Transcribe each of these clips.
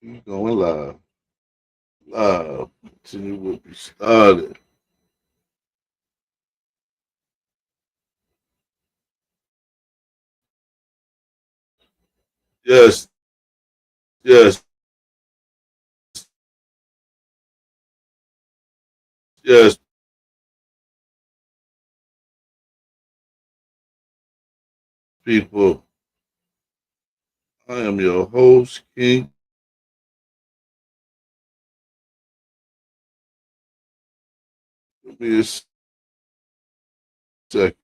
You going live. Live. Continue what we started. Yes, yes, yes, people. I am your host, King. Give me a second.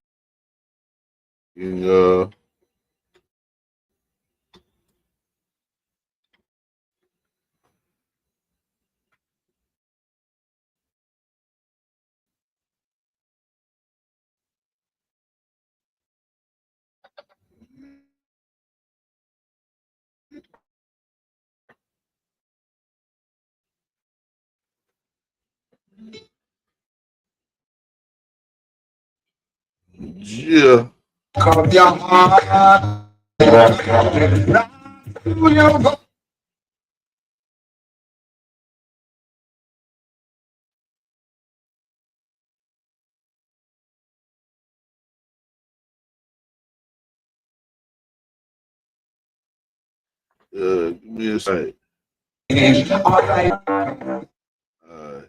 Uh, yeah. Cause your heart. Give me a second. Uh,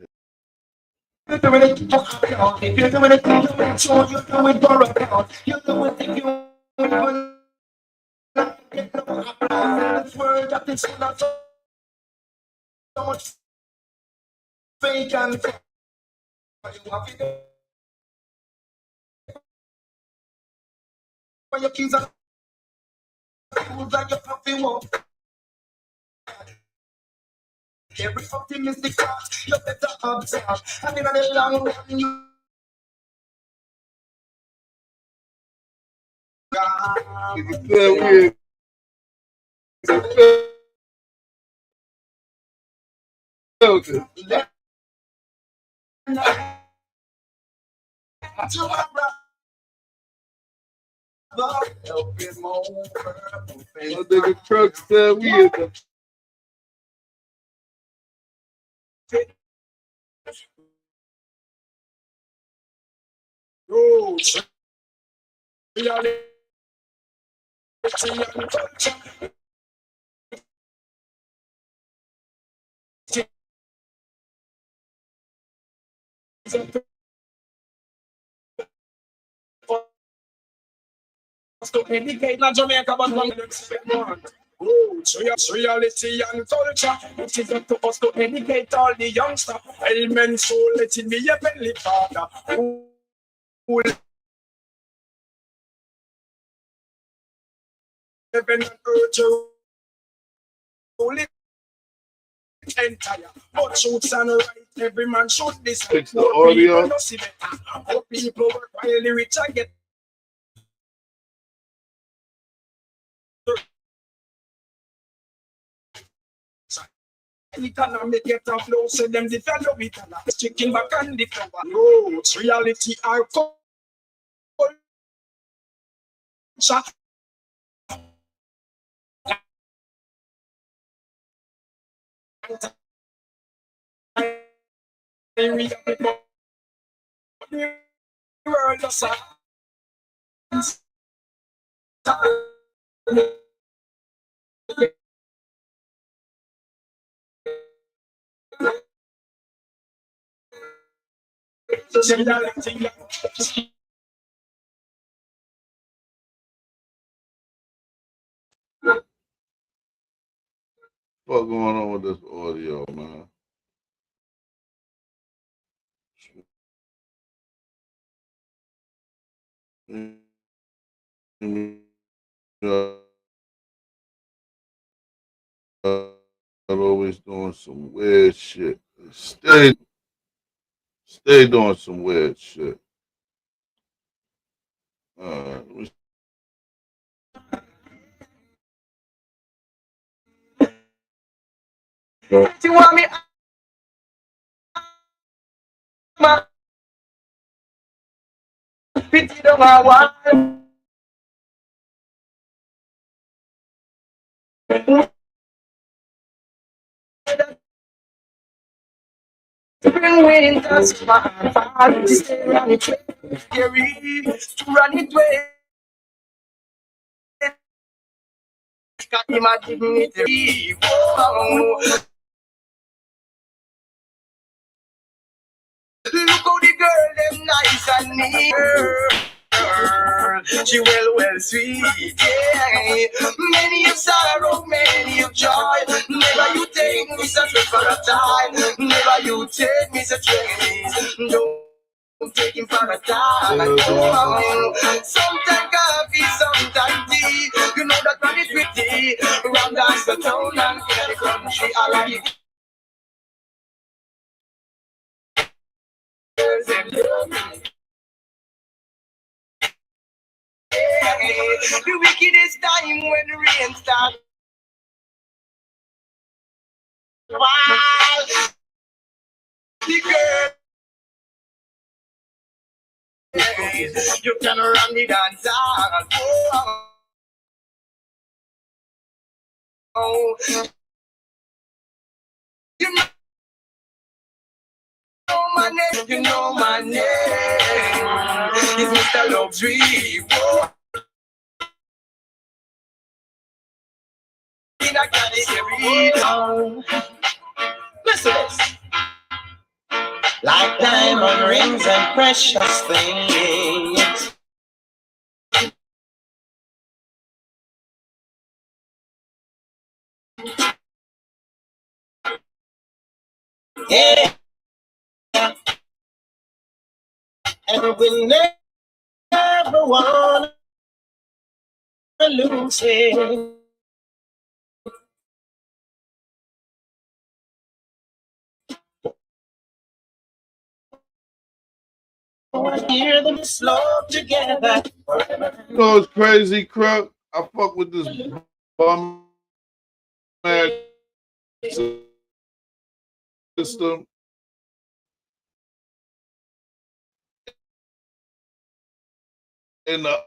you're doing it, if you're doing it, so you do it for a count. You do it if you even get no applause. This world that is full of so much fake and fake. You have it for your kids and schools and your puppy walk. Every optimistic thought, you better observe. And in the long run, you got. Let help him over. I think the truck said we in the road. Reality and culture. To educate not Jamaica, but one expect more. Reality and culture. It is up to us to educate all the youngsters. Amen. So let it be a belly father. Who live in an earth who live entire. But truths and right, every man should decide. Fix the audio. Poor people work while the rich and get. Economic get a flow, so them develop it and that's chicken back and the flower. No, it's reality our culture. We have the world of science. What's going on with this audio, man? Always doing some weird shit. Stay, stay doing some weird shit. Uh, you want me? My pity the my wife. Spring winter's far, stay run it way, scary to run it way. Can't imagine it. Oh, look how the girl them nice and neat. She well sweet, yeah. Many of sorrow, many of joy. Never you take me such a for a time. Never you take me such a don't take him for a time. Sometimes coffee, sometimes tea. You know that man is with tea. Around dance the town and in the country, I like girls and love me. The wickedest time when the rain starts. While the girl, you can run the dance hall. Oh, you know my name, you know my name. It's Mr. Luxury. Whoa, in a category. Listen to this. Like diamond rings and precious things. Yeah, and we never want to lose it. Hear them slow together. You know it's crazy, Crook? I fuck with this bum ass system. And the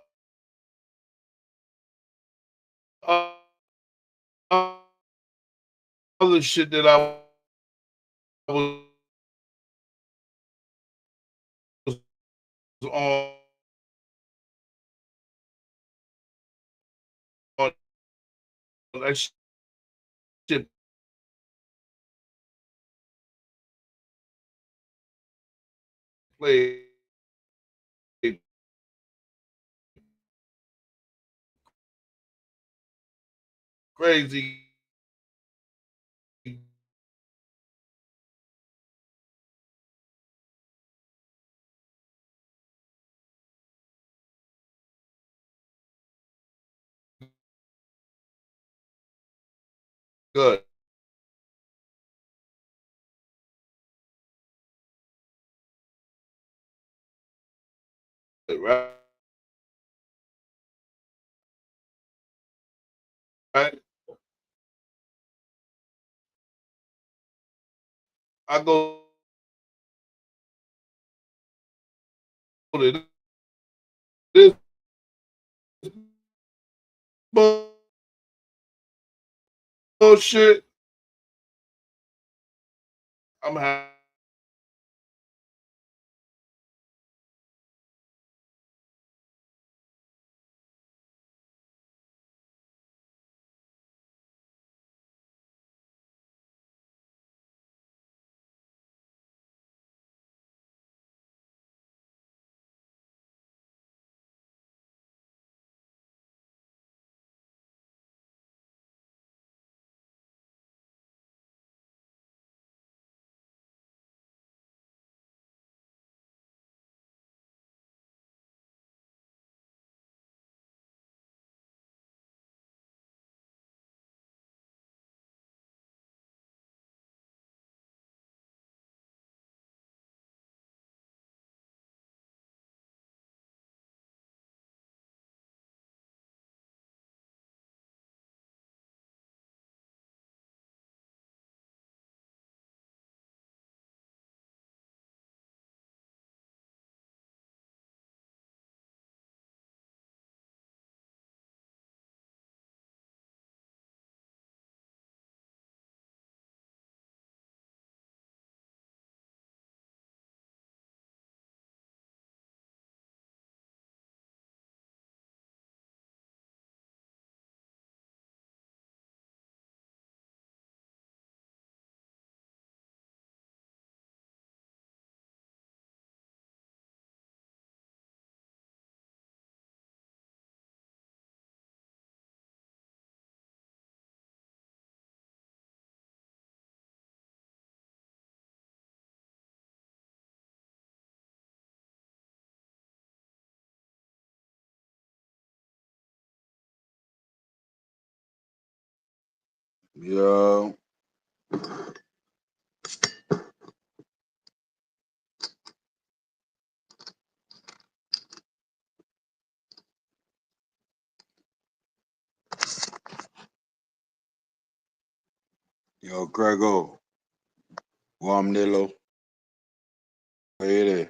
other shit that I was on that shit played crazy good, right? Right? I go to this bullshit. I'm happy. Yo, yo, Grego, Wamnilo, hey there.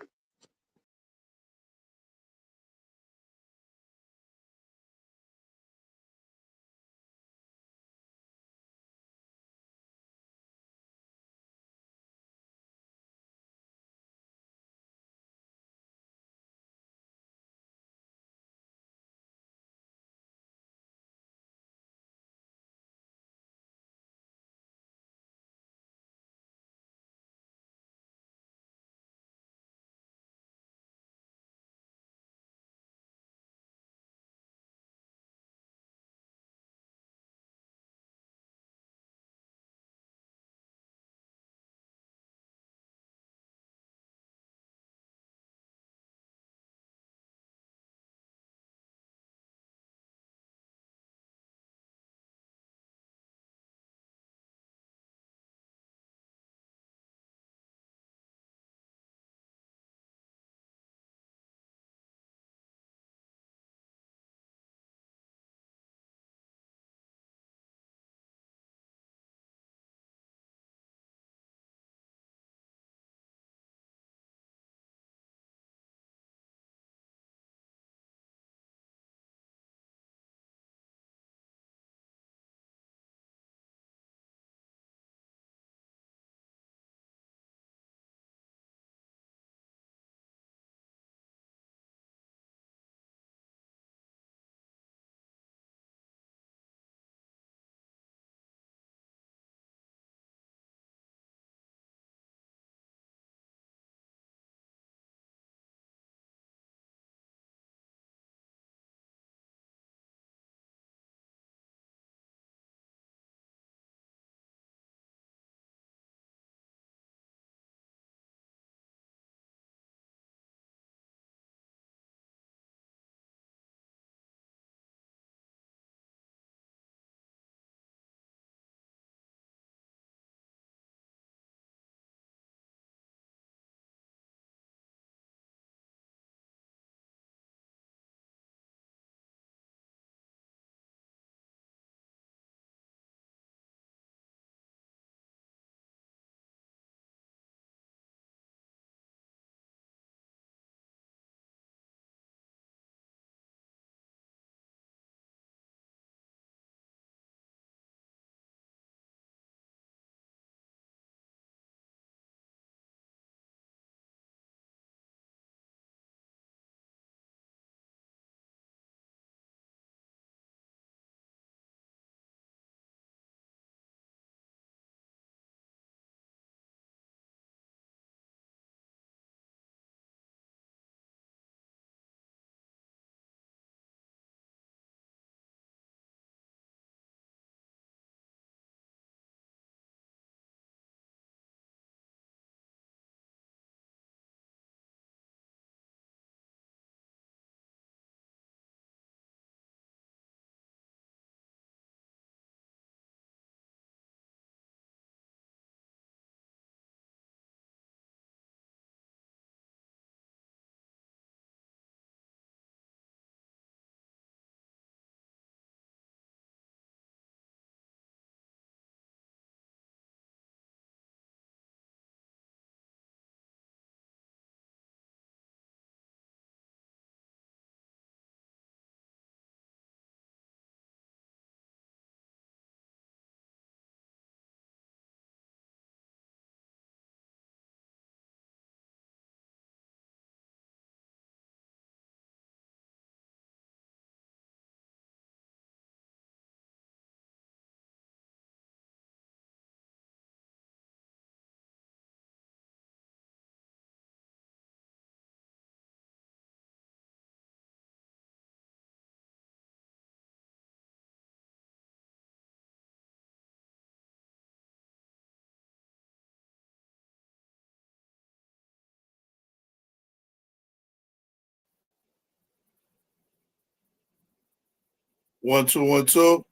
One, two, one, two.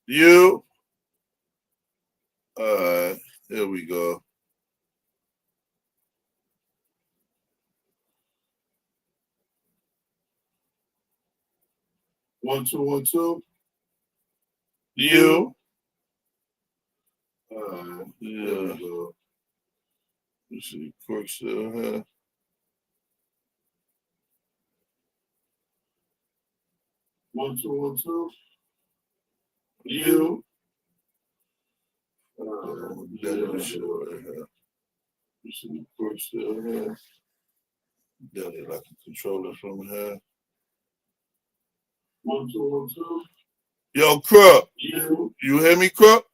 You. Here we go. One, two, 1, 2. You. Yeah. Let's see. Quick still here. One, two, 1, 2. You. Let's see. Quick still here. Got it like a controller from here. One, two, 1, 2. Yo, Crook. You hear me, Crook?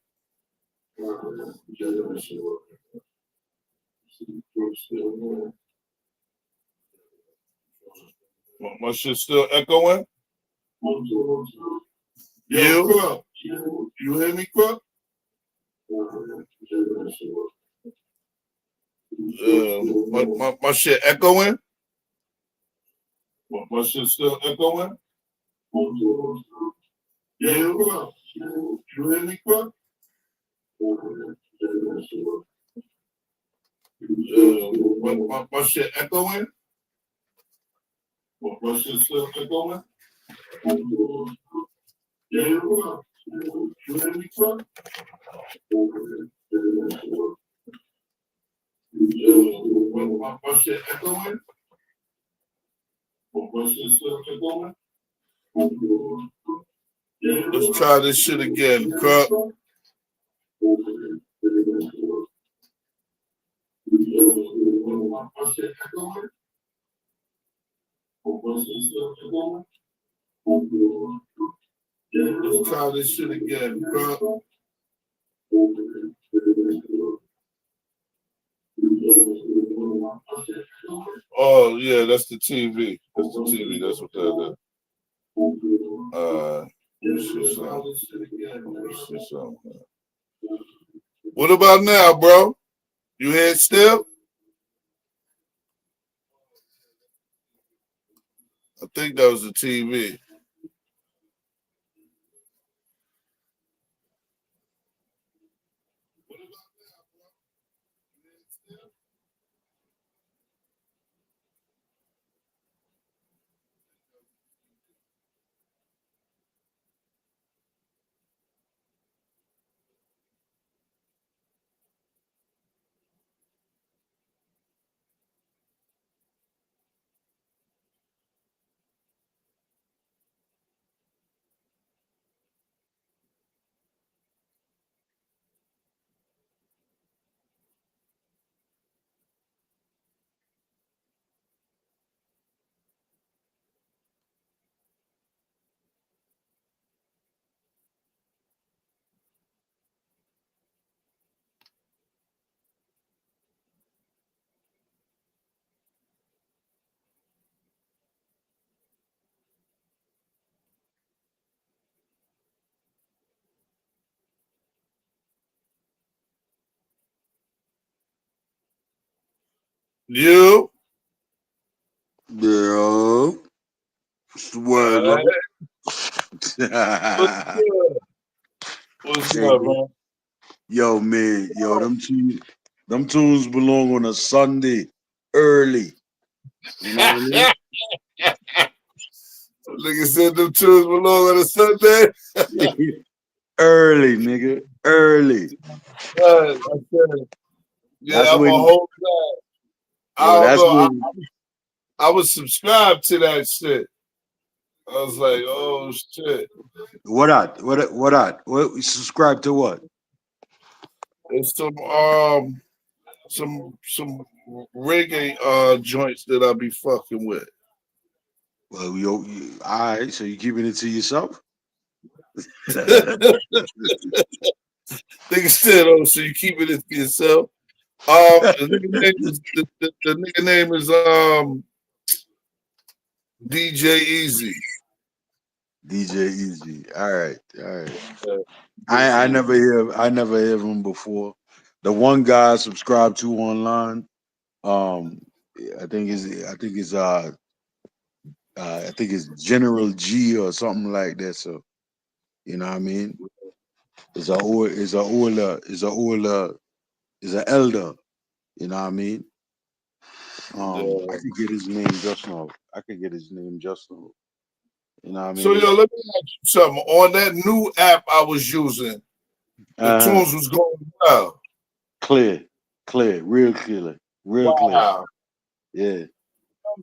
My shit still echoing? You hear me, Crook? My shit echoing? My shit still echoing? You hear me, Crook? My shit echoing? My shit still echoing? You hear me, Crook? My shit echoing? My shit still echoing? Let's try this shit again, Crook. Let's try this shit again, Crook. Oh yeah, that's the TV. That's the TV. That's what that is. What about now, bro? You hear it still? I think that was the TV. You? Yeah. What's the word, bro? What's up, man? Yo, man. Yo, them tunes belong on a Sunday early. You know what I mean? Nigga said them tunes belong on a Sunday. Early, nigga. Early. I said, yeah, That's I'm a when, whole guy. I yo, don't that's know. when, I was subscribed to that shit. I was like, oh shit. what, subscribe to what? It's some reggae joints that I be fucking with. Well, all right, so you keeping it to yourself? Nigga said, oh, so you keeping it to yourself? The nigga name is DJ Easy. DJ Easy. All right. I never hear him before. The one guy I subscribed to online, I think it's General G or something like that. So you know what I mean? is a elder. You know what I mean? I Yeah. could get his name just now. I could get his name just now. You know what I So mean? yo, let me ask you something. On that new app I was using, the Uh, tunes was going well. clear, clear, real clear. Wow. Yeah.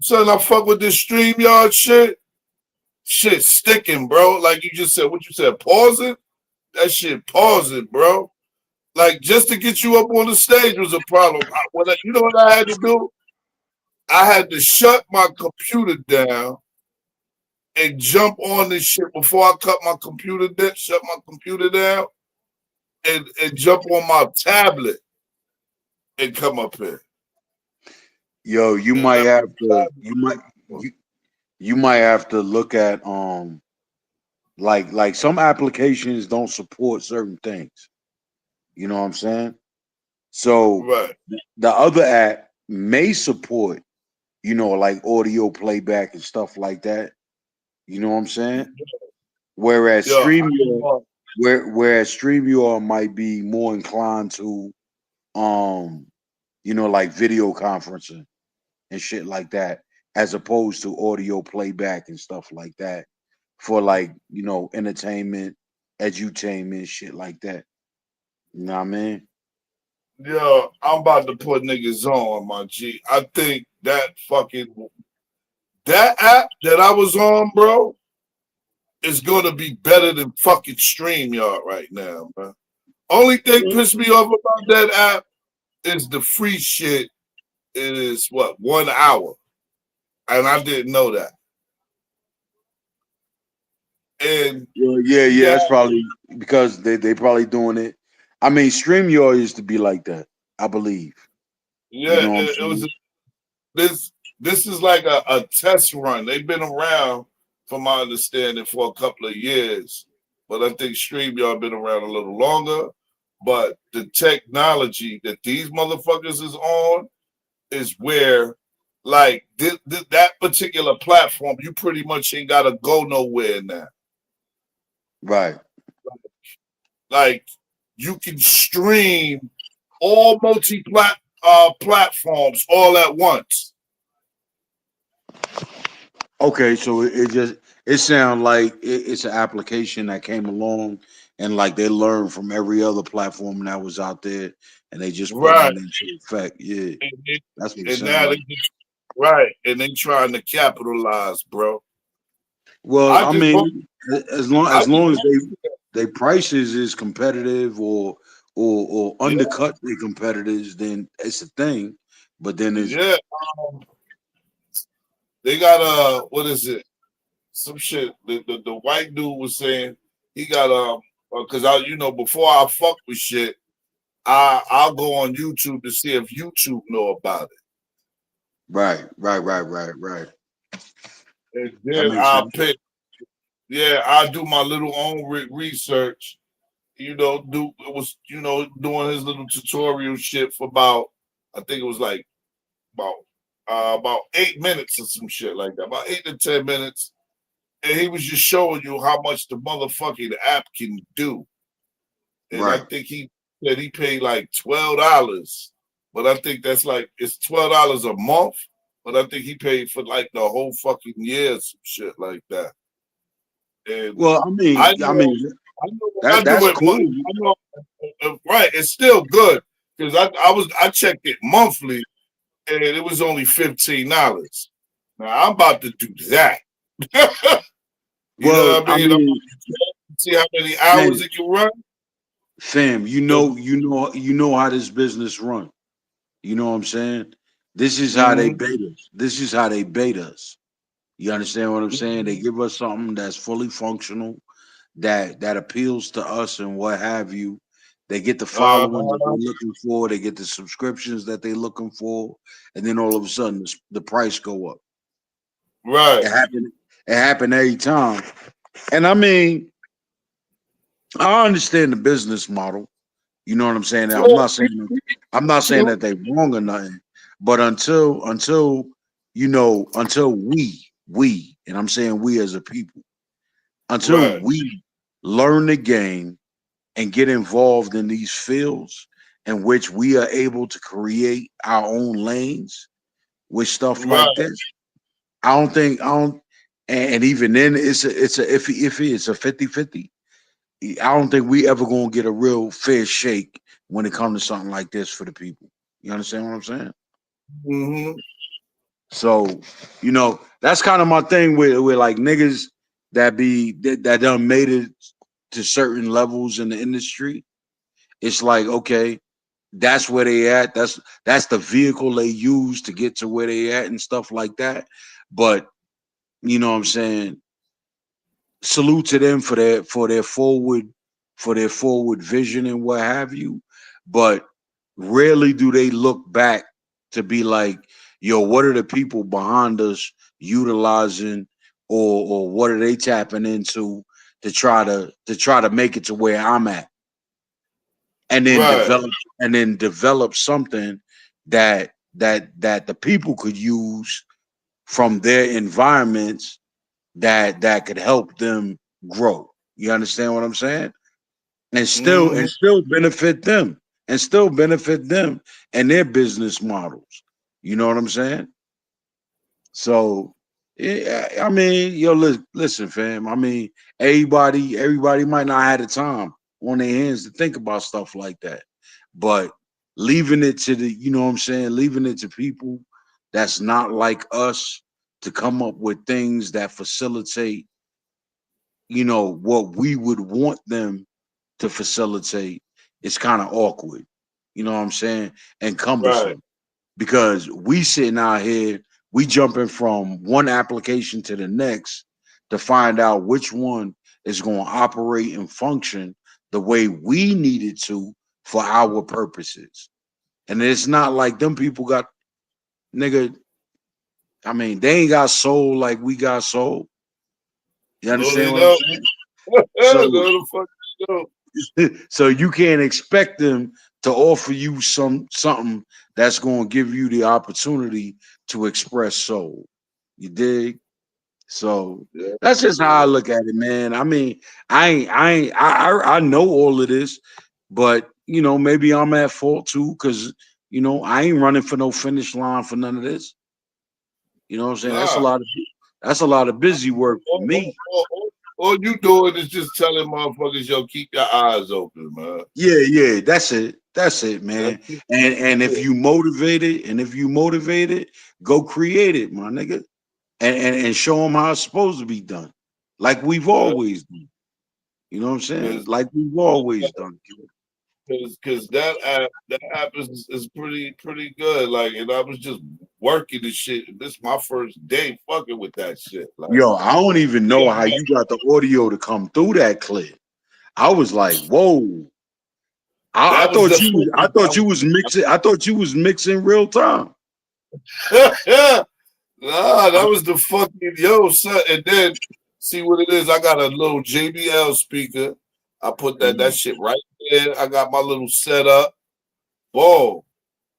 Son, I fuck with this StreamYard shit. Shit sticking, bro. Like you just said, what you said, pause it? That shit pause it, bro. Like just to get you up on the stage was a problem. You know what I had to do? I had to shut my computer down and jump on this shit before I cut my computer down, shut my computer down, and jump on my tablet and come up here. Yo, you And might let have my to tablet. you might have to look at like some applications don't support certain things. You know what I'm saying? So Right. the other app may support, like audio playback and stuff like that. You know what I'm saying? Whereas Yo, whereas StreamYard might be more inclined to like video conferencing and shit like that, as opposed to audio playback and stuff like that for like, entertainment, edutainment, shit like that. You know what I mean? yo, I'm about to put niggas on, my G. I think that app that I was on, bro, is gonna be better than fucking StreamYard right now, bro. Only thing pissed me off about that app is the free shit. It is what 1 hour, and I didn't know that. And Well, yeah, yeah, that's probably because they probably doing it. I mean, StreamYard used to be like that, I believe. You yeah, know what I'm it was saying? this. This is like a test run. They've been around, from my understanding, for a couple of years, but I think StreamYard been around a little longer. But the technology that these motherfuckers is on is where, like, that particular platform, you pretty much ain't gotta go nowhere now. Right. Like, you can stream all platforms all at once. Okay, so it sounds like it's an application that came along and like they learned from every other platform that was out there and they just putting Right. it into effect. Yeah, And, that's what it and sounds now they like. just, right. And they trying to capitalize, bro. Well, I I just hope mean, as long I as just long as hope they prices is competitive or yeah, undercut their competitors, then it's a thing. But then it's yeah. Um, they got what is it? Some shit. The white dude was saying he got because I before I fuck with shit, I'll go on YouTube to see if YouTube know about it. right. And That then makes I'll sense. pick. Yeah, I'll do my little own research. Doing his little tutorial shit for about, I think it was like about 8 minutes or some shit like that, about 8 to 10 minutes, and he was just showing you how much the motherfucking app can do. And I Right. think he said he paid like $12, but I think that's like it's $12 a month. But I think he paid for like the whole fucking year, some shit like that. And Well, I I know, mean I know when I do that's it, cool. I know, right? It's still good because I checked it monthly and it was only $15. Now I'm about to do that. You know Well, what I I mean? I'm mean, about to see how many hours man, it can run. fam, So, you know how this business run. You know what I'm saying? This is how they mm-hmm. bait us. This is how they bait us. You understand what I'm saying? They give us something that's fully functional, that appeals to us and what have you. They get the following that they're uh, looking for. They get the subscriptions that they're looking for, and then all of a sudden the price go up. right. It happened. It happened every time. And I mean, I understand the business model. You know what I'm saying? Yeah, I'm not saying that they wrong or nothing, but until we, and I'm saying we as a people, until right. we learn the game and get involved in these fields in which we are able to create our own lanes with stuff Right. like this, I don't, and even then it's a iffy, it's a 50-50. I don't think we ever gonna get a real fair shake when it comes to something like this for the people. You understand what I'm saying? Mm-hmm. So, you know, that's kind of my thing with like niggas that done made it to certain levels in the industry. It's like, okay, that's where they at. That's the vehicle they use to get to where they at and stuff like that. But you know what I'm saying? Salute to them for their forward vision and what have you. But rarely do they look back to be like, yo, what are the people behind us utilizing, or what are they tapping into to try to make it to where I'm at, and then Right. develop something that the people could use from their environments that could help them grow. You understand what I'm saying? And Mm-hmm. still benefit them, and their business models. You know what I'm saying? So, yeah, I mean, yo, listen, fam. I mean, everybody might not have the time on their hands to think about stuff like that, but leaving it to the, you know what I'm saying, leaving it to people that's not like us to come up with things that facilitate, you know, what we would want them to facilitate, is kind of awkward. You know what I'm saying? And Right. cumbersome, because we sitting out here, we jumping from one application to the next to find out which one is going to operate and function the way we need it to for our purposes. And it's not like them people got, nigga, I mean, they ain't got soul like we got soul. You No, understand they what I'm don't. saying? No, So the fuck they don't. so you can't expect them to offer you something that's going to give you the opportunity to express soul. You dig? So Yeah. that's just how I look at it, man. I mean, I know all of this, but you know, maybe I'm at fault too, because you know, I ain't running for no finish line for none of this. You know what I'm saying? Nah. That's a lot of busy work for me. All you doing is just telling motherfuckers, yo, keep your eyes open, man. Yeah, that's it. That's it, That's man. it. And if you motivated, go create it, my nigga. And show them how it's supposed to be done. Like we've always done. You know what I'm saying? Because Like we've always done. that app is pretty good. Like, and I was just working the shit. This is my first day fucking with that shit. Like, Yo, I don't even know how you got the audio to come through that clip. I was like, whoa. I that was thought the you was mixing. I thought you was mixing real time. nah, that was the fucking yo son. And then see what it is. I got a little JBL speaker. I put that shit right there. I got my little setup. Boom.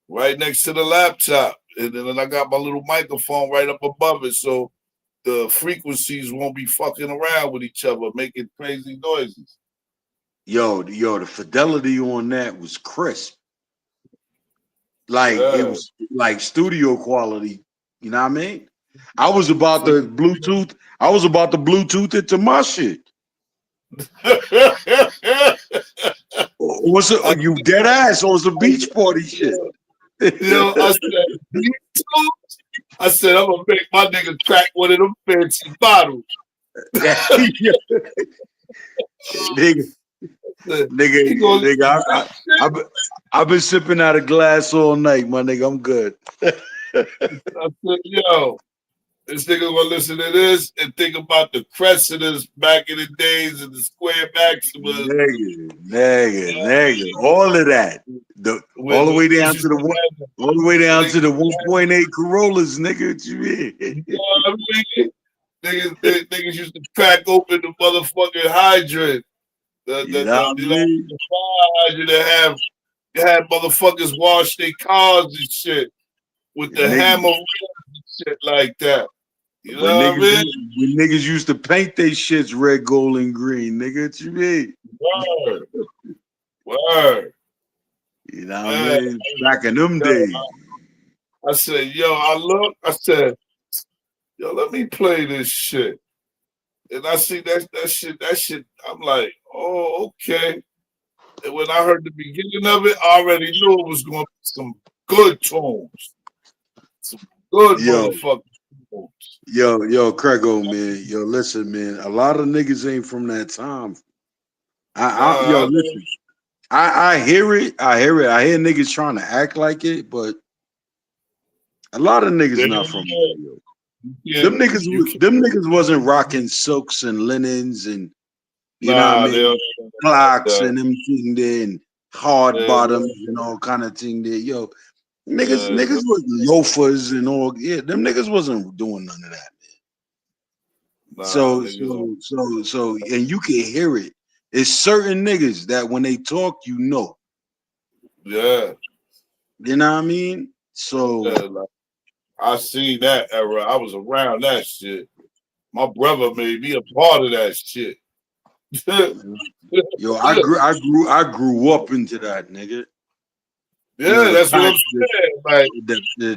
Right next to the laptop. And then I got my little microphone right up above it. So the frequencies won't be fucking around with each other, making crazy noises. Yo, the fidelity on that was crisp. Like it Yeah. was like studio quality. You know what I mean? I was about to Bluetooth. I was about to Bluetooth it to my shit. What's it? You dead ass? Or was a beach party shit? Yo, I said, I'm gonna make my nigga crack one of them fancy bottles. nigga, I've been sipping out of glass all night, my nigga. I'm good. I said, yo, this nigga gonna listen to this and think about the Cressidas back in the days of the Square Maximas. Nigga. All of that. All the way down to the 1.8 Corollas, nigga. What you mean? You know what I mean? Niggas used to crack open the motherfucking hydrant. The fire hydrant that had motherfuckers wash their cars and shit with the hammer and shit like that. You know what I mean? When niggas used to paint their shits red, gold, and green, nigga. What you mean? Word. Word. You know what I mean? Back in them days. I said, yo, I said, yo, let me play this shit. And I see that shit, I'm like, oh, okay. And when I heard the beginning of it, I already knew it was going to be some good tunes. Some good motherfucking tunes. Yo, Craigo, man. Yo, listen, man. A lot of niggas ain't from that time. Listen. I hear it. I hear niggas trying to act like it, but a lot of niggas not from there, yo. Them niggas wasn't rocking silks and linens and you know what I mean, clocks and them thing there and hard bottoms and all kind of thing there. Yo, niggas was loafers and all. Yeah, them niggas wasn't doing none of that, man. So, and you can hear it. It's certain niggas that when they talk, you know. Yeah. You know what I mean? So I seen that era. I was around that shit. My brother made me a part of that shit. Yo, I grew up into that, nigga. Yeah, you know, that's what I'm saying. Like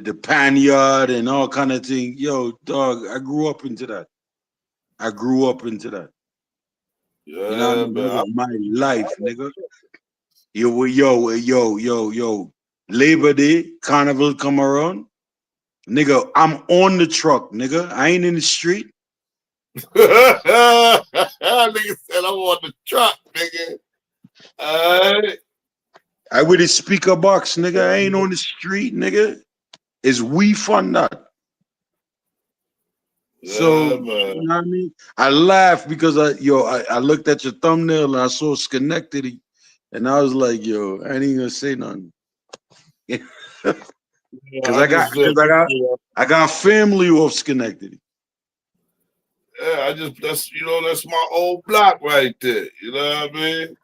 the panyard and all kind of thing. Yo, dog, I grew up into that. Yeah, you know what I mean? My life, nigga. Yo. Labor Day, Carnival come around. Nigga, I'm on the truck, nigga. I ain't in the street. Nigga said I'm on the truck, nigga. I with a speaker box, nigga. I ain't on the street, nigga. It's we fun that. Yeah, so man. You know what I mean? I laughed because I looked at your thumbnail and I saw Schenectady, and I was like, yo, I ain't even gonna say nothing. Because I got family off Schenectady. Yeah, that's my old block right there. You know what I mean?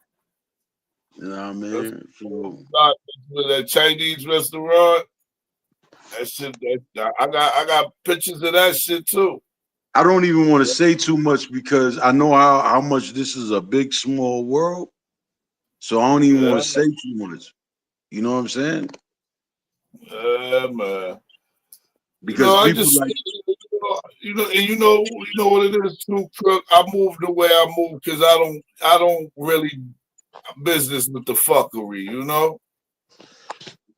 You know what I mean? So, that Chinese restaurant. That shit. I got pictures of that shit too. I don't even want to say too much because I know how much this is a big, small world. So I don't even want to say too much. You know what I'm saying? Yeah, man. Because people you know what it is too, Crook. I moved the way I moved because I don't really business with the fuckery, you know.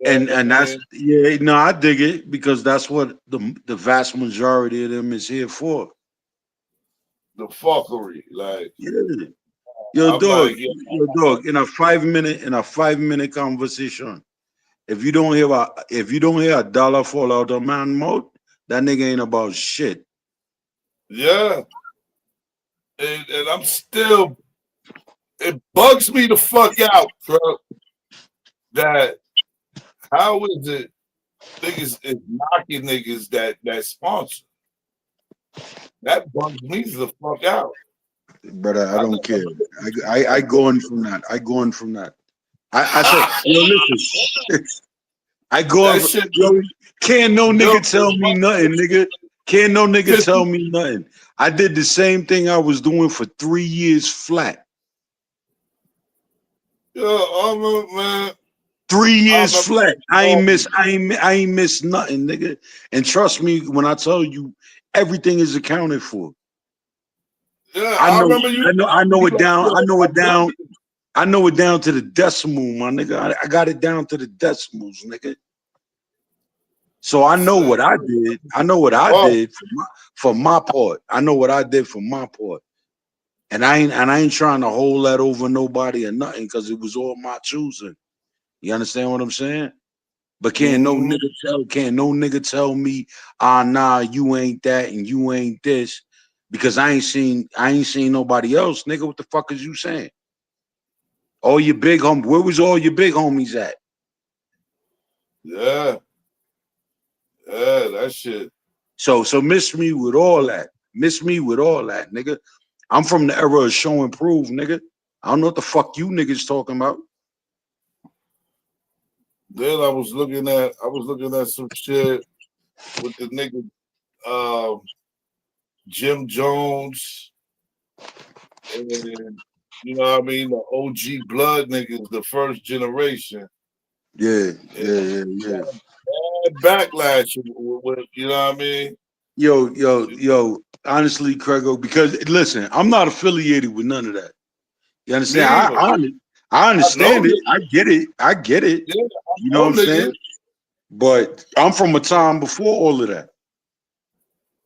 And that's I dig it because that's what the vast majority of them is here for. The fuckery, like yo, dog, in a 5 minute conversation, if you don't hear a dollar fall out of man mouth, that nigga ain't about shit. Yeah. And I'm still, it bugs me the fuck out, bro. That how is it niggas is knocking niggas that sponsor? That bugs me the fuck out. Brother, I don't care. I go on from that. I said, yo, listen. I go on. Yo, can't no nigga tell me nothing, nigga. Can't no nigga tell me nothing. I did the same thing I was doing for 3 years flat. Yo, man. 3 years flat. I ain't miss nothing, nigga. And trust me when I tell you, everything is accounted for. Yeah, I know it down. I know it down to the decimal, my nigga. I got it down to the decimals, nigga. So I know what I did. I know what I did for my part. I know what I did for my part. And I ain't trying to hold that over nobody or nothing because it was all my choosing. You understand what I'm saying? But can't no nigga tell me, nah, you ain't that and you ain't this, because I ain't seen nobody else, nigga. What the fuck is you saying? All your big where was all your big homies at? Yeah, that shit. So miss me with all that. Nigga. I'm from the era of show and prove, nigga. I don't know what the fuck you niggas talking about. Then I was looking at some shit with the nigga Jim Jones and you know what I mean, the OG blood niggas, the first generation. Yeah. Backlash with, you know what I mean? Yo. Honestly, Craigo, because listen, I'm not affiliated with none of that. You understand? I understand it. I get it. Yeah, You know what I'm saying? But I'm from a time before all of that.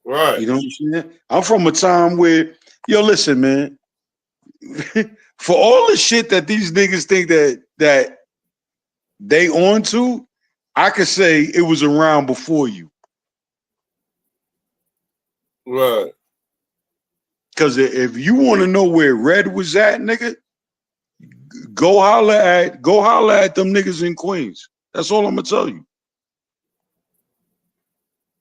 Right. You know what I'm saying? I'm from a time where, listen, man. For all the shit that these niggas think that they on to, I could say it was around before you. Right. Because if you want to know where Red was at, nigga, go holler at them niggas in Queens. That's all I'm gonna tell you.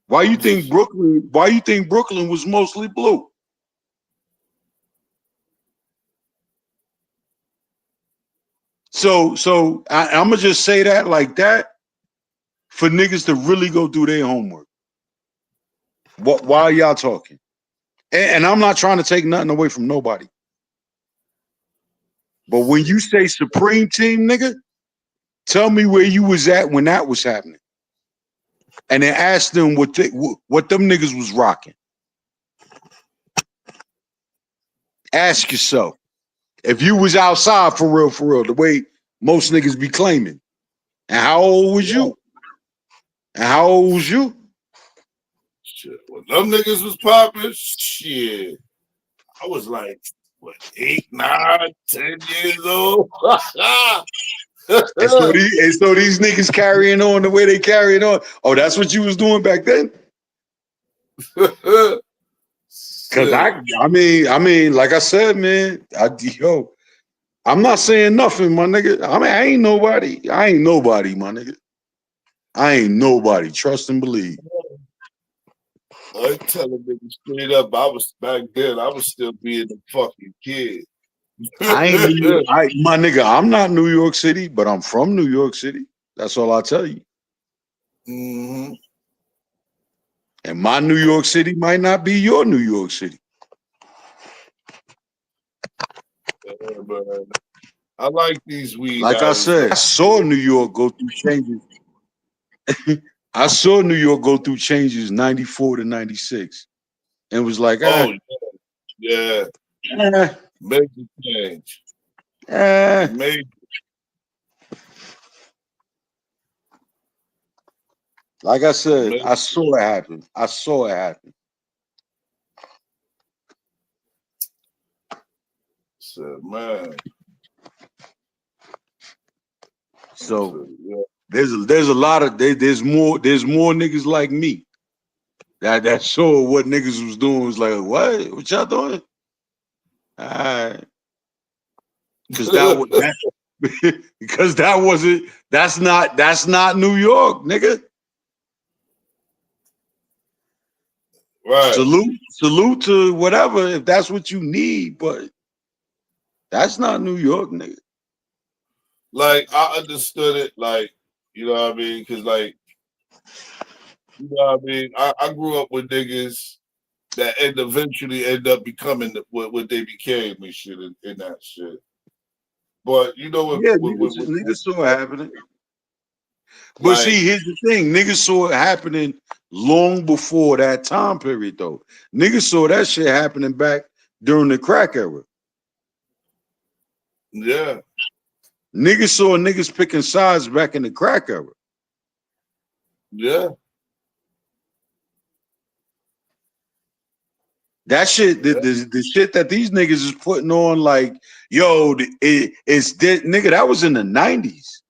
Why you think Brooklyn was mostly blue? So I'm gonna just say that like that for niggas to really go do their homework. Why y'all talking? And I'm not trying to take nothing away from nobody. But when you say Supreme Team, nigga, tell me where you was at when that was happening. And then ask them what them niggas was rocking. Ask yourself. If you was outside for real, the way most niggas be claiming. And how old was you? And how old was you? Shit. When them niggas was popping, shit. I was like, what, 8, 9, 10 years old? and so these niggas carrying on the way they carrying on. Oh, that's what you was doing back then? Cause I mean, like I said, man, I'm not saying nothing, my nigga. I mean, I ain't nobody, my nigga. I ain't nobody. Trust and believe. I tell a nigga straight up, back then, I was still being a fucking kid. My nigga, I'm not New York City, but I'm from New York City. That's all I tell you. Mm-hmm. And my New York City might not be your New York City. Yeah, man. I like these weed. Like I said, I saw New York go through changes. I saw New York go through changes 94 to 96. And it was like, yeah. Major change. Major. Like I said, I saw it happen. So, man. So there's a lot of there's more niggas like me that saw what niggas was doing. Was like, what y'all doing? All right. Because that's not New York, nigga. Right. Salute to whatever if that's what you need, but that's not New York, nigga. Like I understood it, like, you know what I mean? Because like, you know what I mean? I grew up with niggas that eventually end up becoming what they became and shit in that shit. But you know what? Yeah, niggas saw it happening. But like, see, here's the thing: niggas saw it happening long before that time period, though. Niggas saw that shit happening back during the crack era. Yeah. Niggas saw niggas picking sides back in the crack era. Yeah. That shit, the shit that these niggas is putting on, like, yo, it's nigga, that was in the 90s.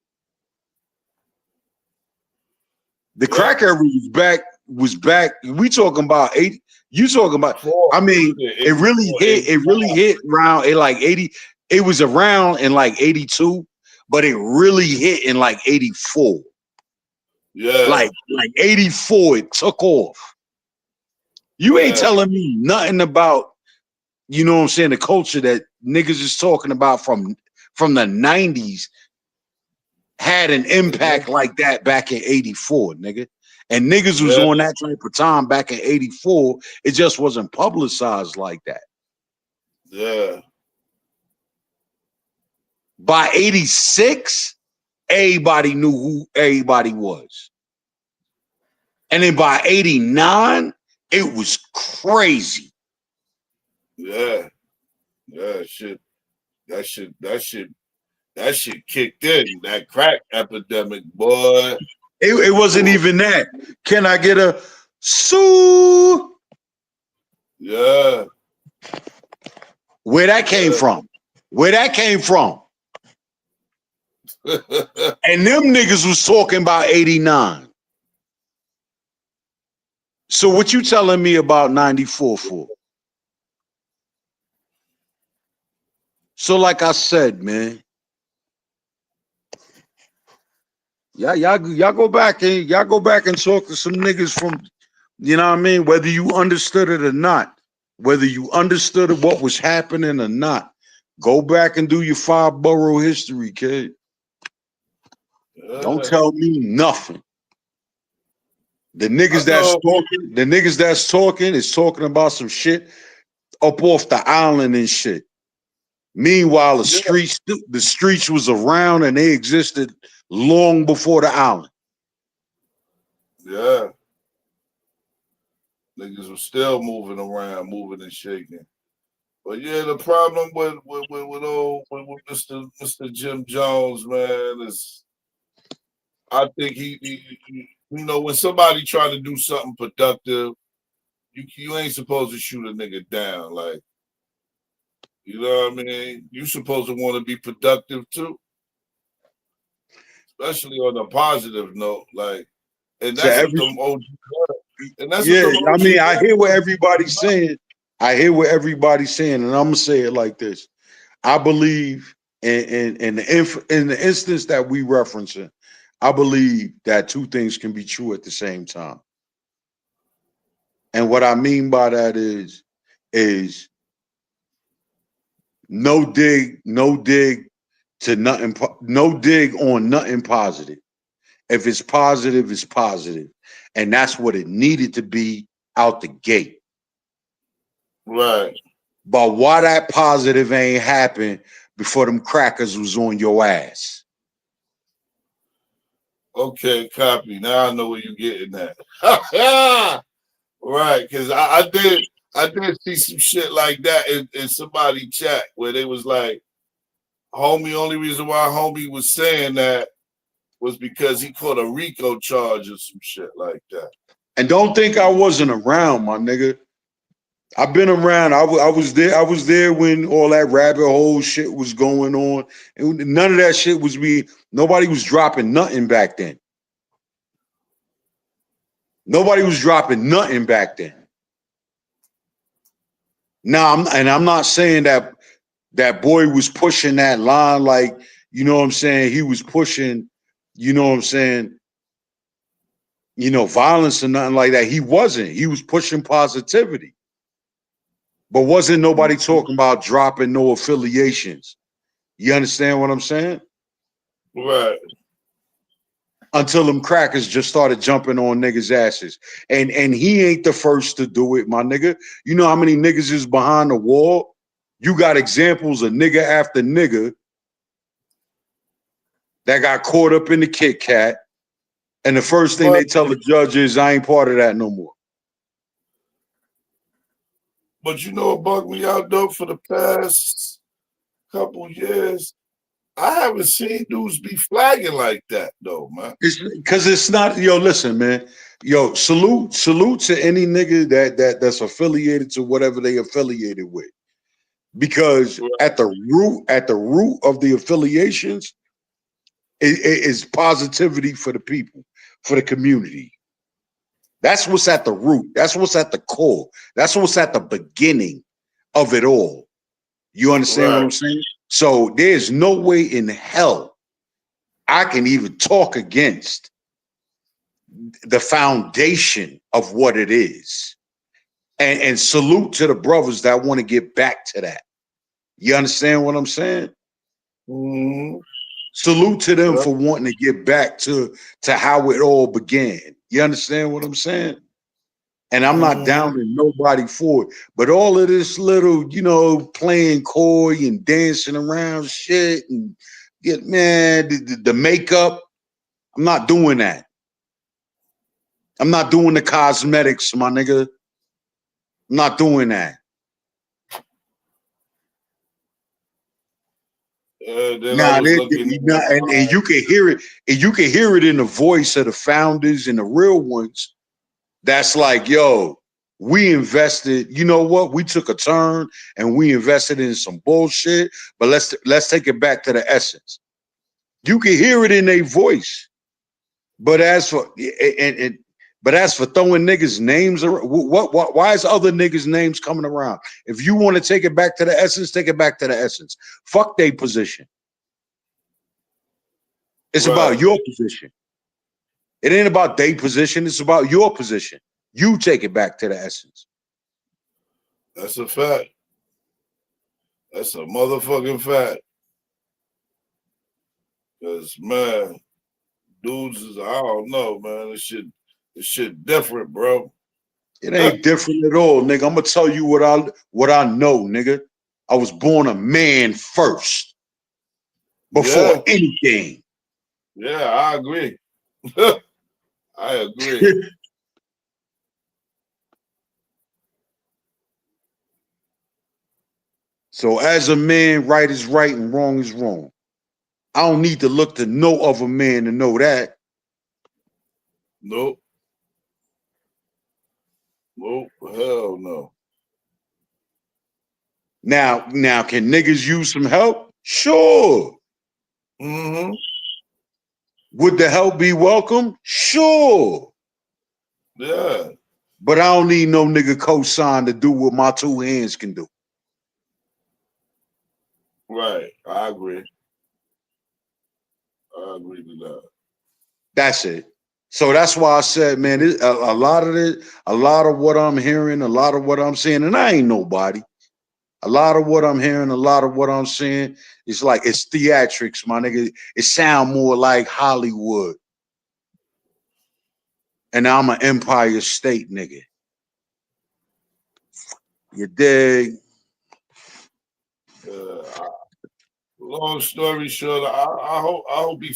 The crack era was back. We talking about 80. You talking about, I mean, it really hit around like 80. It was around in like 82, but it really hit in like 84. Yeah. Like 84, it took off. You ain't telling me nothing about, you know what I'm saying, the culture that niggas is talking about from the 90s had an impact like that back in 84, nigga. And niggas was on that type of time back in 84. It just wasn't publicized like that. Yeah. By 86, everybody knew who everybody was. And then by 89, it was crazy. Yeah. Shit. That shit kicked in. That crack epidemic, boy. It wasn't even that. Can I get a Sue? Yeah. Where that came from? Where that came from? And them niggas was talking about 89. So what you telling me about 94 for? So like I said, man, y'all go back and talk to some niggas from, you know what I mean, whether you understood it or not, whether you understood what was happening or not. Go back and do your 5-borough history, kid. Don't tell me nothing. The niggas that's talking is talking about some shit up off the island and shit. Meanwhile, the streets was around and they existed long before the island. Yeah. Niggas were still moving around, moving and shaking. But yeah, the problem with Mr. Jim Jones, man, is I think he you know, when somebody trying to do something productive, you ain't supposed to shoot a nigga down. Like, you know what I mean? You supposed to want to be productive too. Especially on a positive note. Like, and that's what them OG. And that's I mean, I hear what everybody's saying. And I'm gonna say it like this. I believe in the instance that we referencing, I believe that two things can be true at the same time. And what I mean by that is no dig to nothing, no dig on nothing positive. If it's positive, it's positive. And that's what it needed to be out the gate. Right. But why that positive ain't happened before them crackers was on your ass? Okay, copy. Now I know where you're getting at. Right, because I did see some shit like that in somebody chat where they was like, homie, only reason why homie was saying that was because he caught a RICO charge or some shit like that. And don't think I wasn't around, my nigga. I've been around. I was there. I was there when all that rabbit hole shit was going on. And none of that shit was nobody was dropping nothing back then. Nobody was dropping nothing back then. Now, I'm not saying that boy was pushing that line like, you know what I'm saying? He was pushing, you know what I'm saying? You know, violence or nothing like that. He wasn't. He was pushing positivity. But wasn't nobody talking about dropping no affiliations? You understand what I'm saying? Right. Until them crackers just started jumping on niggas' asses. And he ain't the first to do it, my nigga. You know how many niggas is behind the wall? You got examples of nigga after nigga that got caught up in the Kit Kat. And the first thing they tell the judge is, I ain't part of that no more. But you know what bugged me out, though, for the past couple years? I haven't seen dudes be flagging like that, though, man. Because it's not, yo, listen, man. Yo, salute to any nigga that's affiliated to whatever they affiliated with. Because at the root of the affiliations is positivity for the people, for the community. That's what's at the root. That's what's at the core. That's what's at the beginning of it all. You understand what I'm saying? So there's no way in hell I can even talk against the foundation of what it is. And salute to the brothers that want to get back to that. You understand what I'm saying? Mm-hmm. Salute to them for wanting to get back to how it all began. You understand what I'm saying? And I'm not downing nobody for it. But all of this little, playing coy and dancing around shit and the makeup, I'm not doing that. I'm not doing the cosmetics, my nigga. I'm not doing that. Now, and you can hear it, and you can hear it in the voice of the founders and the real ones. That's like, yo, we invested. You know what? We took a turn and we invested in some bullshit. But let's take it back to the essence. You can hear it in their voice. But as for throwing niggas' names around, why is other niggas' names coming around? If you want to take it back to the essence, take it back to the essence. Fuck their position. It's about your position. It ain't about their position. It's about your position. You take it back to the essence. That's a fact. That's a motherfucking fact. Because, man, dudes is, I don't know, man. This shit different, bro. It ain't different at all, nigga. I'm gonna tell you what I know, nigga. I was born a man first. Before anything. Yeah, I agree. I agree. So as a man, right is right and wrong is wrong. I don't need to look to no other man to know that. Nope. Nope. Hell no. Now, can niggas use some help? Sure. Mm-hmm. Would the help be welcome? Sure. Yeah. But I don't need no nigga cosign to do what my two hands can do. Right. I agree. I agree with that. That's it. So that's why I said, man, a lot of what I'm hearing, a lot of what I'm seeing, and I ain't nobody. A lot of what I'm hearing, a lot of what I'm seeing, it's like it's theatrics, my nigga. It sound more like Hollywood. And I'm an Empire State nigga. You dig? Long story short, I hope he,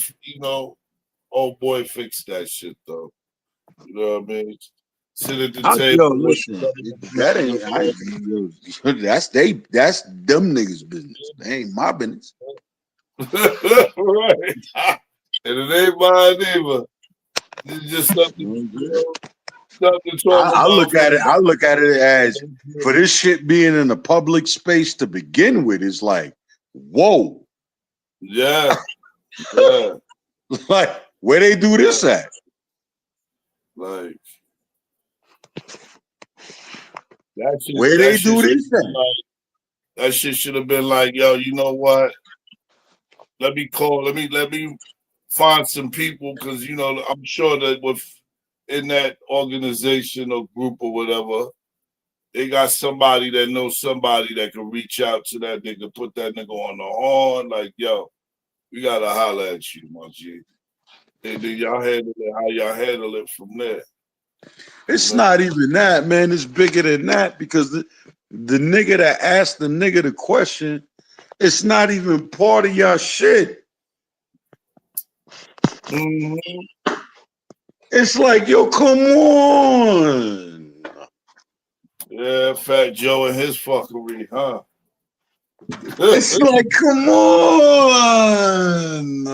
old boy fix that shit though. You know what I mean? Sit at the table. Yo, listen, that ain't that's them niggas' business. They ain't my business. Right. And it ain't mine either. It's just something to talk I about. look at it as for this shit being in a public space to begin with, is like, whoa. Yeah. Yeah. Like, where they do this at? Like where they do this at? That shit should have been like, yo, you know what? Let me find some people, because I'm sure that in that organization or group or whatever, they got somebody that knows somebody that can reach out to that nigga, put that nigga on the horn, like, yo, we gotta holler at you, my G. And then y'all handle it how y'all handle it from there. It's not even that, man. It's bigger than that, because the nigga that asked the nigga the question, it's not even part of y'all shit. Mm-hmm. It's like, yo, come on. Yeah, Fat Joe and his fuckery, huh? It's like, come on.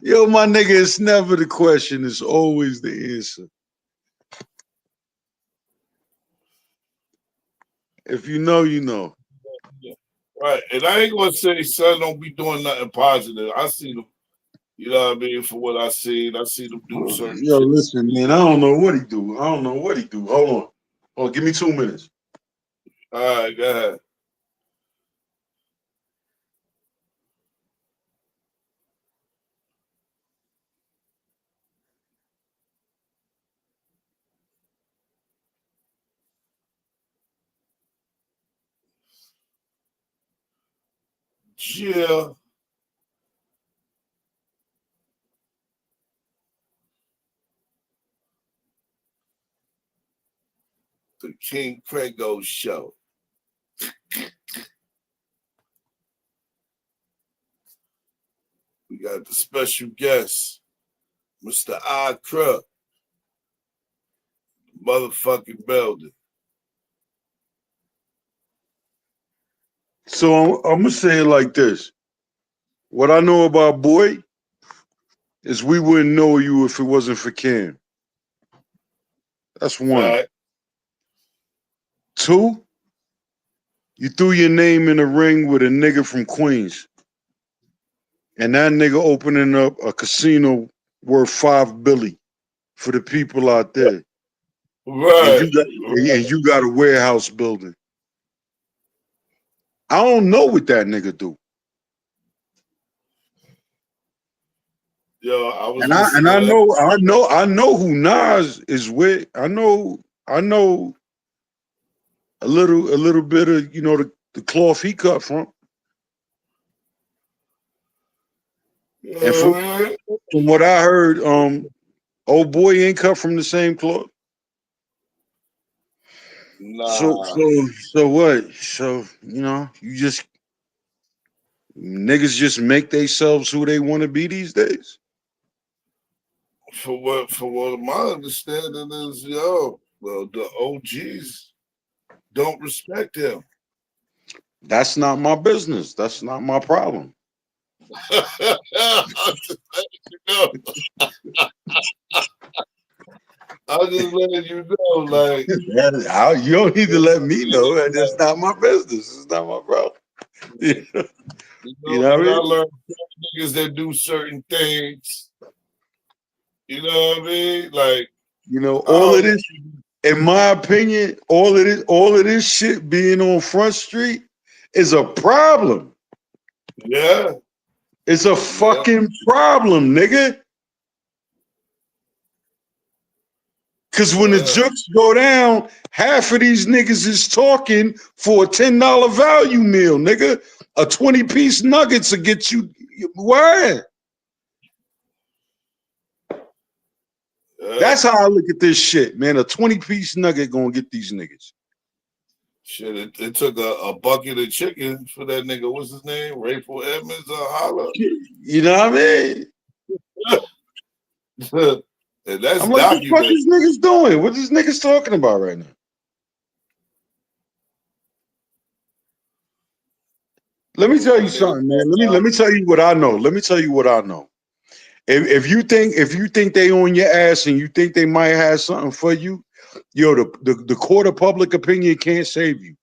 Yo, my nigga, it's never the question. It's always the answer. If you know, you know. Right. And I ain't gonna say son don't be doing nothing positive. I see them, you know what I mean, for what I see them do certain Yo, shit. listen, man, I don't know what he do. Hold on, give me 2 minutes. All right, go ahead. Yeah. The King Prego Show. We got the special guest, Mr. I Crook. Motherfucking building. So I'm gonna say it like this. What I know about Boy is we wouldn't know you if it wasn't for Cam. That's one. Right. Two, you threw your name in the ring with a nigga from Queens. And that nigga opening up a casino worth $5 billion for the people out there. Right. And you got a warehouse building. I don't know what that nigga do. Yo, I was I know who Nas is with. I know a little bit of, you know, the cloth he cut from. And from what I heard, old boy ain't cut from the same cloth. Nah. So what? So, you know, niggas just make themselves who they want to be these days. For what my understanding is, well, the OGs don't respect him. That's not my business. That's not my problem. I'm just letting you know, like you don't need to let me know. That's not my business. It's not my problem. You know what I mean? I learned niggas that do certain things. You know what I mean? Like, you know, all of this, in my opinion, all of this shit being on Front Street is a problem. Yeah. It's a fucking problem, nigga. Cause when the jokes go down, half of these niggas is talking for a $10 value meal, nigga. A 20-piece nuggets will get you why? That's how I look at this shit, man. A 20-piece nugget gonna get these niggas. Shit, it took a bucket of chicken for that nigga. What's his name? Rayful Edmonds or Holla. You know what I mean? And that's I'm like, what the fuck is niggas doing? What is niggas talking about right now? Let me tell you something, man. Let me tell you what I know. Let me tell you what I know. If you think they on your ass and you think they might have something for you, yo, the court of public opinion can't save you.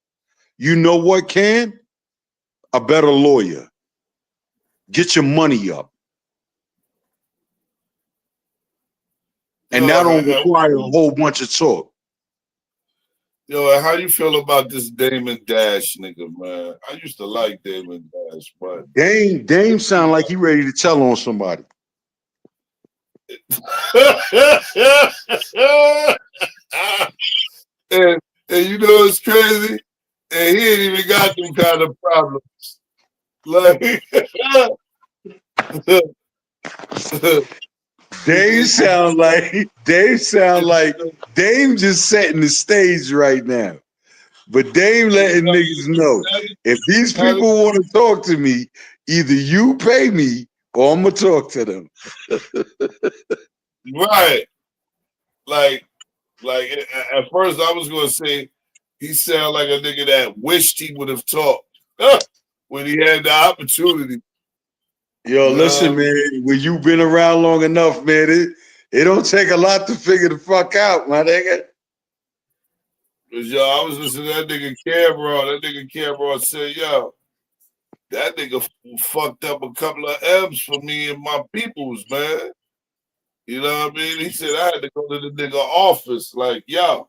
You know what can? A better lawyer. Get your money up. And that don't require a whole bunch of talk. Yo, how you feel about this Damon Dash nigga, man? I used to like Damon Dash, but Dame sound like he ready to tell on somebody. and you know it's crazy? And he ain't even got them kind of problems. Like Dame sound like Dame just setting the stage right now. But Dame letting niggas know, if these people want to talk to me, either you pay me or I'm gonna talk to them. Right. Like at first I was gonna say he sound like a nigga that wished he would have talked when he had the opportunity. Yo, listen, man, when you've been around long enough, man, it don't take a lot to figure the fuck out, my nigga. Cause yo, I was listening to that nigga Cameron. That nigga Cameron said, yo, that nigga fucked up a couple of M's for me and my peoples, man. You know what I mean? He said I had to go to the nigga office, like, yo,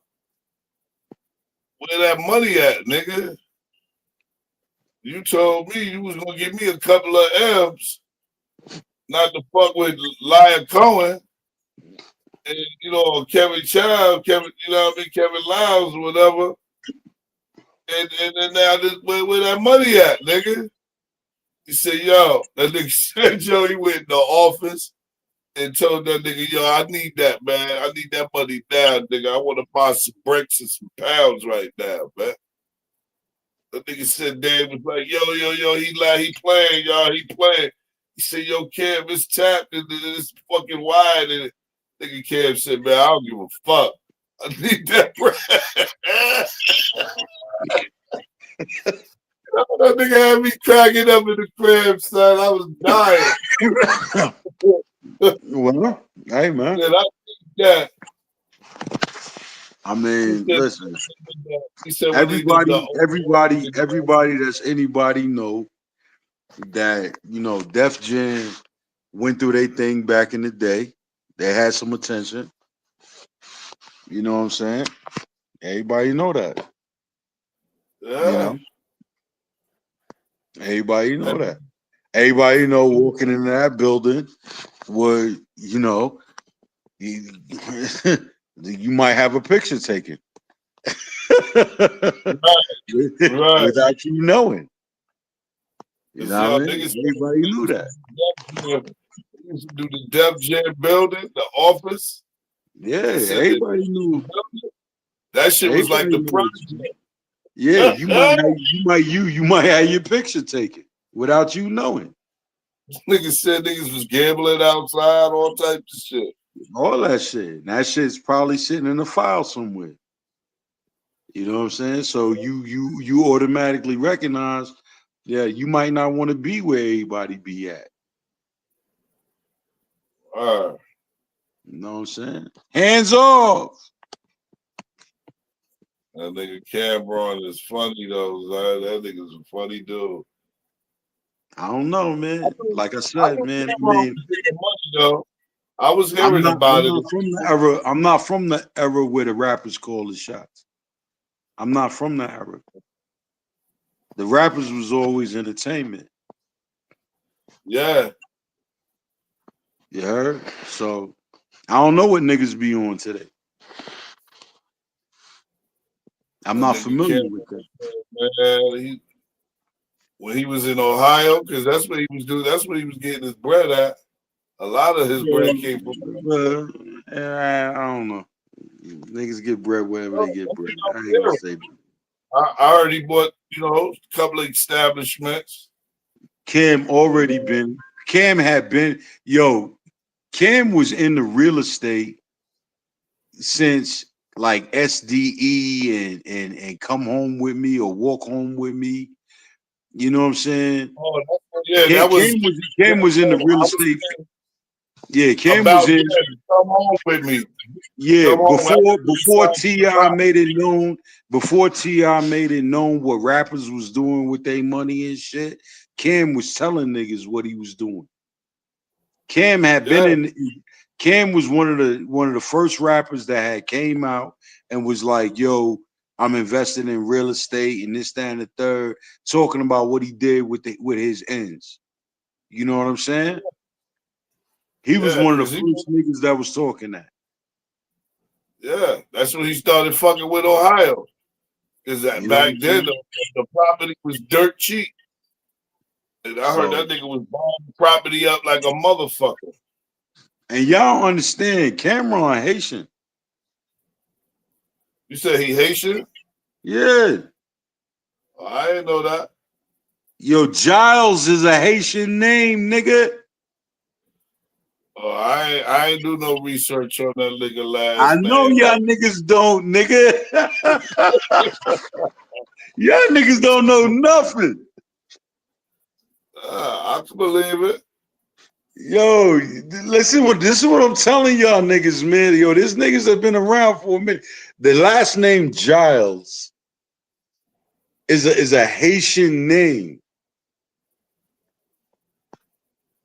where that money at, nigga? You told me you was gonna give me a couple of M's, not to fuck with Lion Cohen and Kevin Child, Kevin, you know what I mean, Kevin Lyles or whatever. And now where that money at, nigga? He said, yo, that nigga said, yo, he went in the office and told that nigga, yo, I need that, man. I need that money now, nigga. I want to buy some bricks and some pounds right now, man. The nigga said Dan was like, yo, he playing, y'all, he playing. He said, yo, Cam, it's tapped and it's fucking wide. And nigga Cam said, man, I don't give a fuck. I need that bread. That nigga had me cracking up in the crib, son. I was dying. Well, hey man. Said, I need that. I mean, listen. He said, Everybody that's anybody know that, you know, Def Jam went through their thing back in the day. They had some attention. You know what I'm saying? Everybody know that. Yeah. You know? Everybody know that. Everybody know walking into that building would, you know, you might have a picture taken. Right. Without you knowing. You know what I mean? Niggas, Everybody knew that. Used to do the Def Jam building, the office. Yeah, everybody knew. That shit was like the project. Yeah, you might have your picture taken without you knowing. Niggas said niggas was gambling outside, all types of shit. All that shit. That shit's probably sitting in a file somewhere. You know what I'm saying? So you automatically recognize, yeah, you might not want to be where everybody be at. All right. You know what I'm saying? Hands off. That nigga Cameron is funny though. That nigga's a funny dude. I don't know, man. Like I said, man. I mean, I was hearing about it. I'm not from the era where the rappers call the shots. I'm not from that era. The rappers was always entertainment. Yeah. You heard? So I don't know what niggas be on today. I'm not familiar with that. Man, when he was in Ohio, because that's what he was doing. That's what he was getting his bread at. A lot of his bread came from. I don't know. Niggas get bread wherever they get bread. I ain't gonna say that. I already bought, you know, a couple of establishments. Cam was in the real estate since like SDE and Come Home With Me or Walk Home With Me. You know what I'm saying? Oh, yeah, Cam was in the real estate. Yeah, Cam was in. Come Home With Me. Yeah, before T.I. made it known, what rappers was doing with their money and shit, Cam was telling niggas what he was doing. Cam was one of the first rappers that had came out and was like, yo, I'm investing in real estate and this, that, and the third, talking about what he did with his ends. You know what I'm saying? He was one of the first niggas that was talking that. Yeah, that's when he started fucking with Ohio. Because back then, the property was dirt cheap. And I heard that nigga was buying property up like a motherfucker. And y'all understand, Cameron Haitian. You said he Haitian? Yeah. Oh, I didn't know that. Yo, Giles is a Haitian name, nigga. Oh, I ain't do no research on that nigga last. I know y'all niggas don't, nigga. Y'all niggas don't know nothing. I can believe it. Yo, listen, this is what I'm telling y'all niggas, man. Yo, these niggas have been around for a minute. The last name Giles is a Haitian name.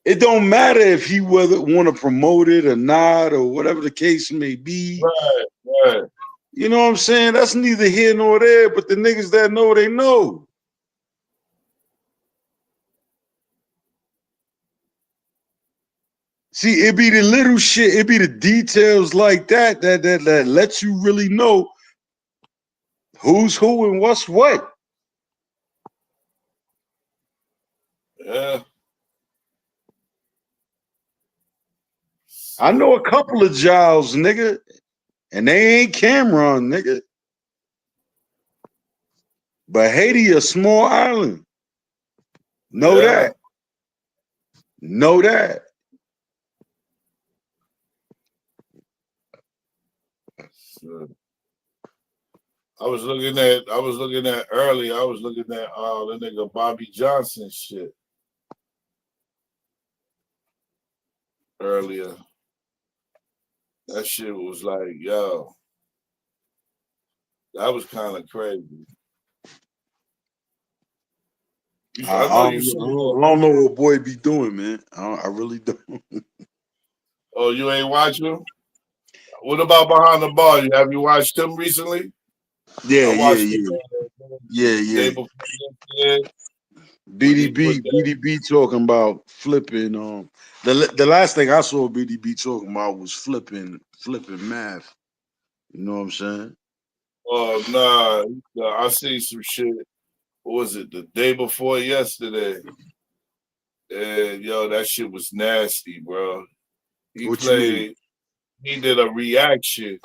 It don't matter if he want to promote it or not, or whatever the case may be. Right. You know what I'm saying? That's neither here nor there, but the niggas that know, they know. See, it be the little shit, it be the details like that lets you really know who's who and what's what. Yeah. I know a couple of Giles, nigga, and they ain't Cameron, nigga. But Haiti a small island. Know that. Know that. I was looking at earlier. I was looking at the nigga Bobby Johnson shit earlier. That shit was like, yo, that was kind of crazy. I don't know what boy be doing, man. I really don't. Oh, you ain't watching him? What about Behind the Bar? Have you watched him recently? Yeah. Day before yesterday. BDB talking about flipping. The last thing I saw BDB talking about was flipping math. You know what I'm saying? Oh nah, I see some shit. What was it? The day before yesterday. And yo, that shit was nasty, bro. He did a reaction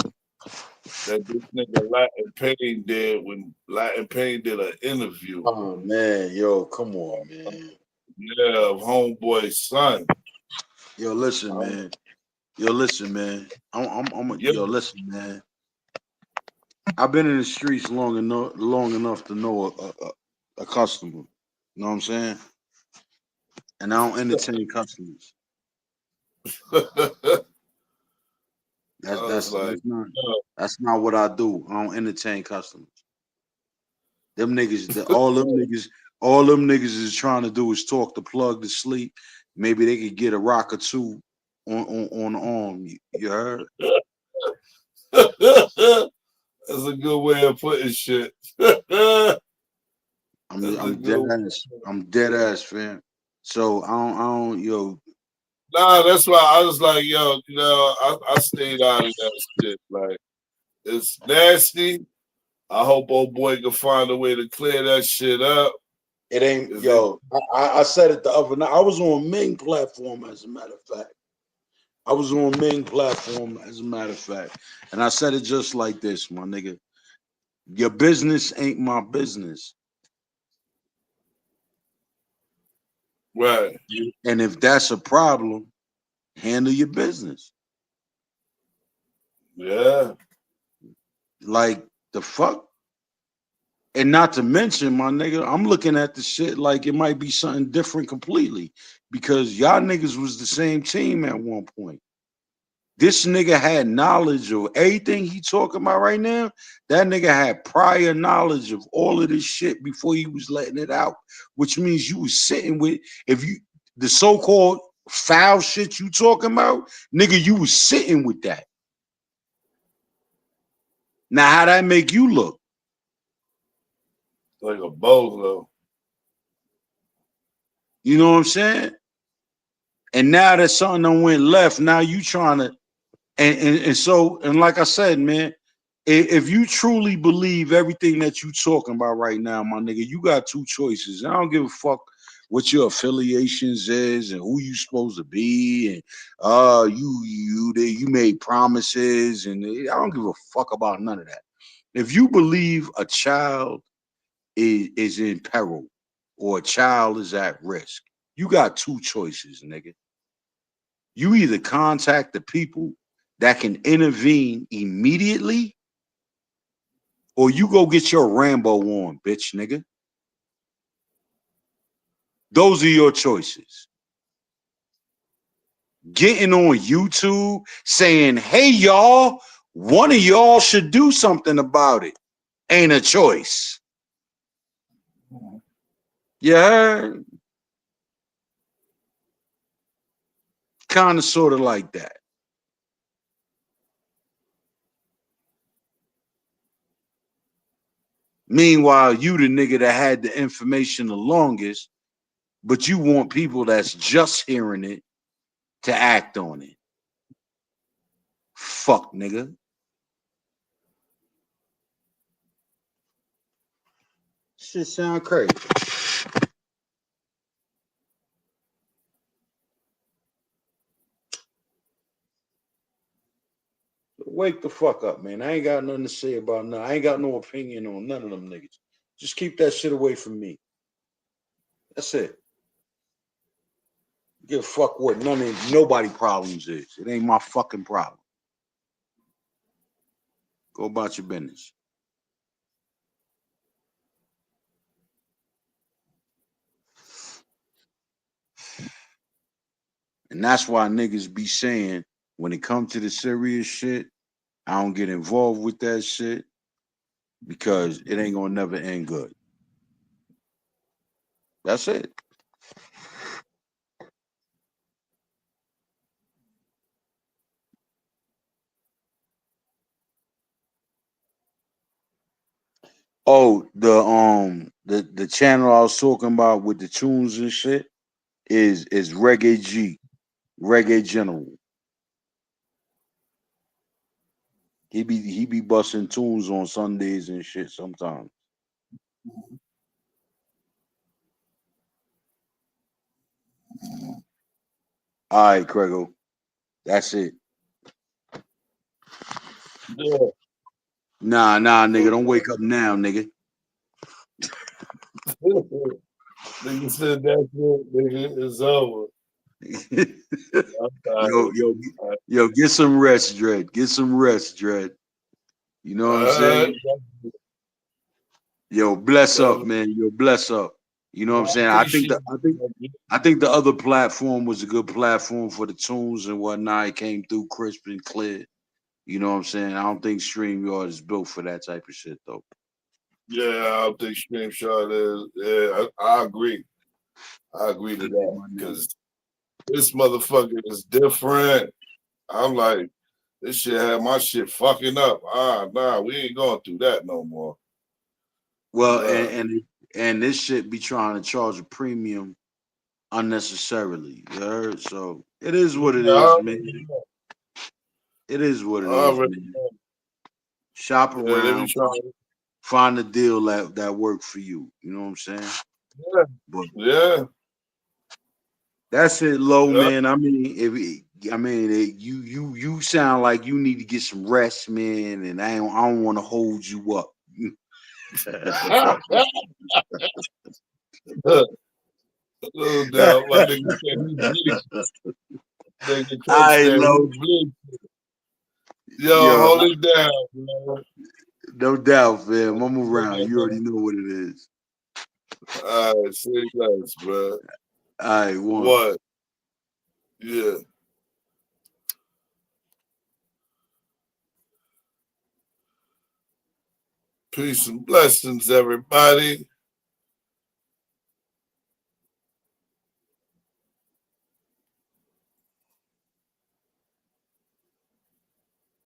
that this nigga Latin Pain did when Latin Pain did an interview. Oh man, yo, come on, man. Yeah, of Homeboy's son. Yo, listen, man. Yo, listen, man. Listen, man. I've been in the streets long enough to know a customer. You know what I'm saying? And I don't entertain customers. That's not what I do. I don't entertain customers. Them niggas, all them niggas is trying to do is talk the plug to sleep. Maybe they could get a rock or two on the arm. You heard? That's a good way of putting shit. I'm dead ass, fam. So I don't, yo. Nah, that's why I was like, yo, I stayed out of that shit. Like, it's nasty. I hope old boy can find a way to clear that shit up. It ain't, yo. I said it the other night. I was on Ming platform, as a matter of fact. And I said it just like this, my nigga. Your business ain't my business. Right. And if that's a problem, handle your business. Yeah. Like, the fuck? And not to mention, my nigga, I'm looking at the shit like it might be something different completely, because y'all niggas was the same team at one point. This nigga had knowledge of everything he talking about right now. That nigga had prior knowledge of all of this shit before he was letting it out, which means you was sitting with, the so-called foul shit you talking about, nigga, you was sitting with that. Now, how that make you look? Like a bolo. You know what I'm saying? And now that something done went left, now you trying to, and like I said, man, if you truly believe everything that you talking about right now, my nigga, you got two choices. I don't give a fuck what your affiliations is and who you supposed to be, and you made promises, and I don't give a fuck about none of that. If you believe a child is in peril or a child is at risk, you got two choices, nigga. You either contact the people that can intervene immediately, or you go get your Rambo on, bitch, nigga. Those are your choices. Getting on YouTube saying, hey, y'all, one of y'all should do something about it, ain't a choice. Yeah. Kind of sort of like that. Meanwhile, you the nigga that had the information the longest, but you want people that's just hearing it to act on it. Fuck, nigga. Shit sound crazy. Wake the fuck up, man. I ain't got nothing to say about nothing. I ain't got no opinion on none of them niggas. Just keep that shit away from me. That's it. Give a fuck what nobody problems is. It ain't my fucking problem. Go about your business. And that's why niggas be saying when it comes to the serious shit, I don't get involved with that shit because it ain't gonna never end good. That's it. Oh, the channel I was talking about with the tunes and shit is Reggae G, Reggae General. He be busting tunes on Sundays and shit sometimes. All right, Craigo. That's it. Yeah. Nah, nigga. Don't wake up now, nigga. Nigga said that's it, nigga. It's over. yo, get some rest, Dread. Get some rest, Dread. You know what I'm saying? Yo, bless up, man. Yo, bless up. You know what I'm saying? I think the other platform was a good platform for the tunes and whatnot. It came through crisp and clear. You know what I'm saying? I don't think StreamYard is built for that type of shit, though. Yeah, I don't think StreamYard is. Yeah, I agree. I agree to that because this motherfucker is different. I'm like, this shit had my shit fucking up. Nah, we ain't going through that no more. Well, and this shit be trying to charge a premium unnecessarily. You heard? So it is what it is, man. It is what it is, man. Shop around, find a deal that work for you. You know what I'm saying? Yeah. But yeah. That's it, low man. I mean, you sound like you need to get some rest, man, and I don't want to hold you up. No doubt, my nigga said he's bleeding. Yo, hold it down, man. No doubt, man. I'm around. You already know what it is. All right, say less, bro. All right, one. What? Yeah. Peace and blessings, everybody.